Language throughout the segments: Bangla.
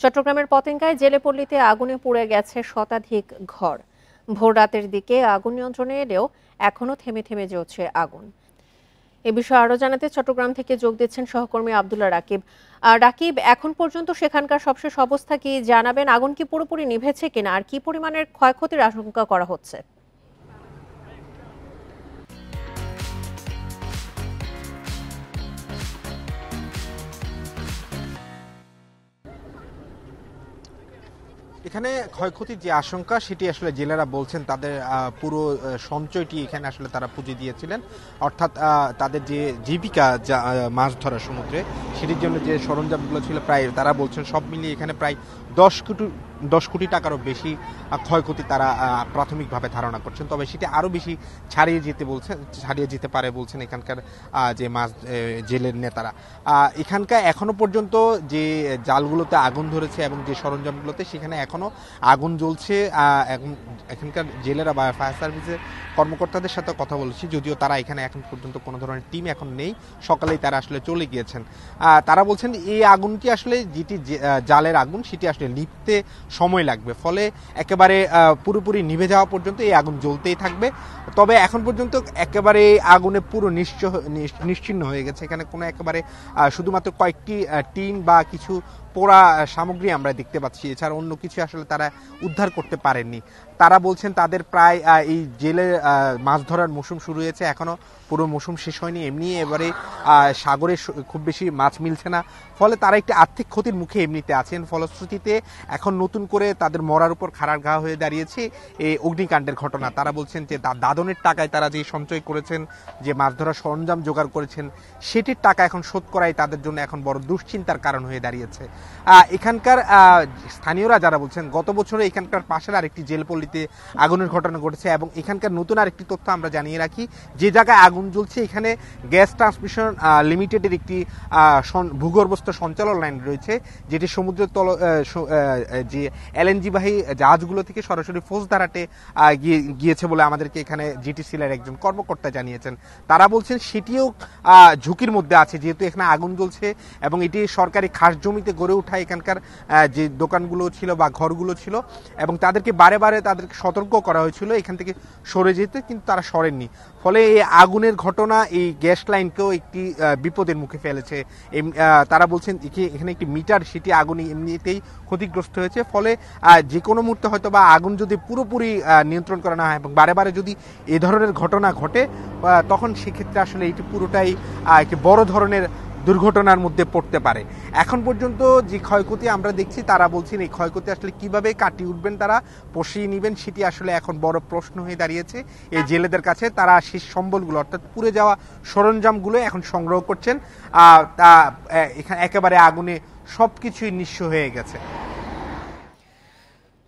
চট্টগ্রামের পতেঙ্গায় জেলেপল্লীতে আগুনে পুড়ে গেছে শতাধিক ঘর। ভোর রাতের দিকে আগুন নিয়ন্ত্রণে এলেও এখনো থেমে থেমে জ্বলছে আগুন। এ বিষয়ে আরো জানাতে চট্টগ্রাম থেকে যোগ দিচ্ছেন সহকর্মী আব্দুল্লাহ রাকিব। রাকিব, এখন পর্যন্ত সেখানকার সবশেষ অবস্থা কি জানাবেন? আগুন কি পুরোপুরি নিভেছে কিনা, আর কি পরিমাণের ক্ষয়ক্ষতির আশঙ্কা করা হচ্ছে? এখানে ক্ষয়ক্ষতির যে আশঙ্কা সেটি আসলে জেলেরা বলছেন তাদের পুরো সঞ্চয়টি এখানে আসলে তারা পুঁজি দিয়েছিলেন, অর্থাৎ তাদের যে জীবিকা যা মাছ ধরা সমুদ্রে সেটির জন্য যে সরঞ্জামগুলো ছিল প্রায় তারা বলছেন সব মিলিয়ে এখানে প্রায় 10 কোটি টাকারও বেশি ক্ষয়ক্ষতি তারা প্রাথমিকভাবে ধারণা করছেন। তবে সেটি আরও বেশি ছাড়িয়ে যেতে পারে বলছেন এখানকার যে মাছ জেলের নেতারা। এখানকার এখনো পর্যন্ত যে জালগুলোতে আগুন ধরেছে এবং যে সরঞ্জামগুলোতে সেখানে এখনো আগুন জ্বলছে। এখানকার জেলেরা বা ফায়ার সার্ভিসের কর্মকর্তাদের সাথে কথা বলেছি, যদিও তারা এখানে এখন পর্যন্ত কোনো ধরনের টিম এখন নেই, সকালেই তারা আসলে চলে গিয়েছেন। তারা বলছেন এই আগুনটি আসলে যেটি জালের আগুন সেটি আসলে লিপতে সময় লাগবে, ফলে একেবারে পুরোপুরি নিভে যাওয়া পর্যন্ত এই আগুন জ্বলতেই থাকবে। তবে এখন পর্যন্ত একেবারে আগুনে পুরো নিশ্চিহ্ন হয়ে গেছে। এখানে কোনো একেবারে শুধুমাত্র কয়েকটি টিন বা কিছু পোড়া সামগ্রী আমরা দেখতে পাচ্ছি, এছাড়া অন্য কিছু আসলে তারা উদ্ধার করতে পারেননি। তারা বলছেন তাদের প্রায় এই জেলে মাছ ধরার মৌসুম শুরু হয়েছে, এখনো পুরো মৌসুম শেষ হয়নি। এমনি এবারে সাগরে খুব বেশি মাছ মিলছে না, ফলে তারা একটি আর্থিক ক্ষতির মুখে এমনিতে আছেন। ফলশ্রুতিতে এখন নতুন করে তাদের মরার উপর খাড়ার ঘা হয়ে দাঁড়িয়েছে এই অগ্নিকাণ্ডের ঘটনা। তারা বলছেন যে দাদনের টাকায় তারা যে সঞ্চয় করেছেন, যে মাছ ধরার সরঞ্জাম জোগাড় করেছেন, সেটির টাকা এখন শোধ করাই তাদের জন্য এখন বড় দুশ্চিন্তার কারণ হয়ে দাঁড়িয়েছে। এখানকার স্থানীয়রা যারা বলছেন গত বছরে এখানকার পাশের আরেকটি জেলপল্লীতে আগুনের ঘটনা ঘটেছে, এবং এখানকার নতুন আরেকটি তথ্য আমরা জানিয়ে রাখি, যে জায়গায় আগুন জ্বলছে এখানে গ্যাস ট্রান্সমিশন লিমিটেডের একটি ভূগর্ভস্থ সঞ্চালন লাইন রয়েছে, যেটি সমুদ্রের যে এলএনজি বাহী জাহাজগুলো থেকে সরাসরি ফৌজদারহাটে গিয়েছে বলে আমাদেরকে এখানে জিটিসিএল একজন কর্মকর্তা জানিয়েছেন। তারা বলছেন সেটিও ঝুঁকির মধ্যে আছে, যেহেতু এখানে আগুন জ্বলছে এবং এটি সরকারি খাস জমিতে গড়ে ওঠা এখানকার যে দোকানগুলো ছিল বা ঘরগুলো ছিল, এবং তাদেরকে বারে বারে তাদেরকে সতর্ক করা হয়েছিল এখান থেকে সরে যেতে, কিন্তু তারা সরেননি। ফলে এই আগুনের ঘটনা এই গ্যাস লাইনকেও একটি বিপদের মুখে ফেলেছে। তারা বলছেন এখানে একটি মিটার সেটি আগুনে এমনিতেই ক্ষতিগ্রস্ত হয়েছে, ফলে যে কোনো মুহূর্তে হয়তো বা আগুন যদি পুরোপুরি নিয়ন্ত্রণ করা না হয় এবং বারে বারে যদি এ ধরনের ঘটনা ঘটে, তখন সেক্ষেত্রে আসলে এটি পুরোটাই একটি বড় ধরনের দুর্ঘটনার মধ্যে পড়তে পারে। এখন পর্যন্ত যে ক্ষয়ক্ষতি আমরা দেখছি, তারা বলছেন এই ক্ষয়ক্ষতি আসলে কিভাবে কাটিয়ে উঠবেন, তারা পশিয়ে নেবেন, সেটি আসলে এখন বড় প্রশ্ন হয়ে দাঁড়িয়েছে এই জেলেদের কাছে। তারা শেষ সম্বলগুলো অর্থাৎ পুড়ে যাওয়া সরঞ্জামগুলো এখন সংগ্রহ করছেন। এখানে একেবারে আগুনে সবকিছুই নিঃস্ব হয়ে গেছে।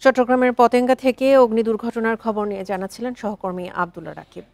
চট্টগ্রামের পতেঙ্গা থেকে অগ্নি দুর্ঘটনার খবর নিয়ে জানাচ্ছিলেন সহকর্মী আব্দুল্লাহ রাকিব।